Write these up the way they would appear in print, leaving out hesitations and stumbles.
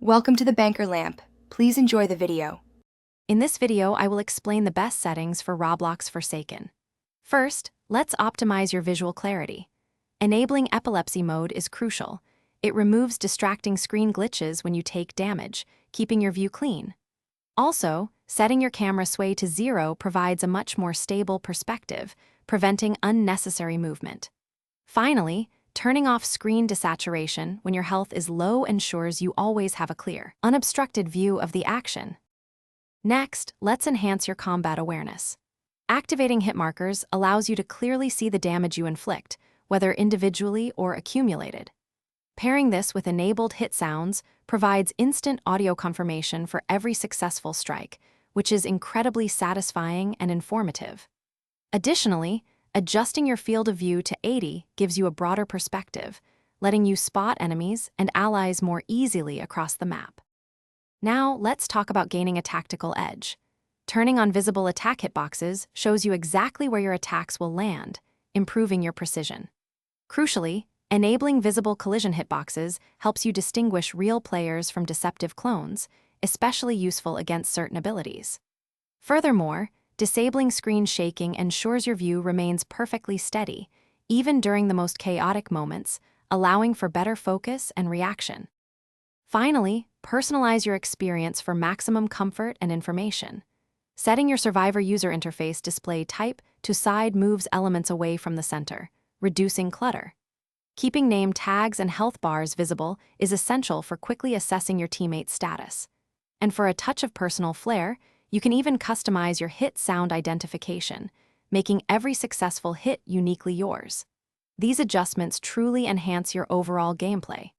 Welcome to the Banker Lamp. Please enjoy the video. In this video, I will explain the best settings for Roblox Forsaken. First, let's optimize your visual clarity. Enabling epilepsy mode is crucial. It removes distracting screen glitches when you take damage, keeping your view clean. Also, setting your camera sway to 0 provides a much more stable perspective, preventing unnecessary movement. Finally, turning off screen desaturation when your health is low ensures you always have a clear, unobstructed view of the action. Next, let's enhance your combat awareness. Activating hit markers allows you to clearly see the damage you inflict, whether individually or accumulated. Pairing this with enabled hit sounds provides instant audio confirmation for every successful strike, which is incredibly satisfying and informative. Additionally, adjusting your field of view to 80 gives you a broader perspective, letting you spot enemies and allies more easily across the map. Now, let's talk about gaining a tactical edge. Turning on visible attack hitboxes shows you exactly where your attacks will land, improving your precision. Crucially, enabling visible collision hitboxes helps you distinguish real players from deceptive clones, especially useful against certain abilities. Furthermore, disabling screen shaking ensures your view remains perfectly steady, even during the most chaotic moments, allowing for better focus and reaction. Finally, personalize your experience for maximum comfort and information. Setting your Survivor user interface display type to side moves elements away from the center, reducing clutter. Keeping name tags and health bars visible is essential for quickly assessing your teammate's status. And for a touch of personal flair, you can even customize your hit sound identification, making every successful hit uniquely yours. These adjustments truly enhance your overall gameplay.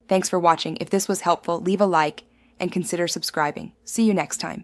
Thanks for watching. If this was helpful, leave a like and consider subscribing. See you next time.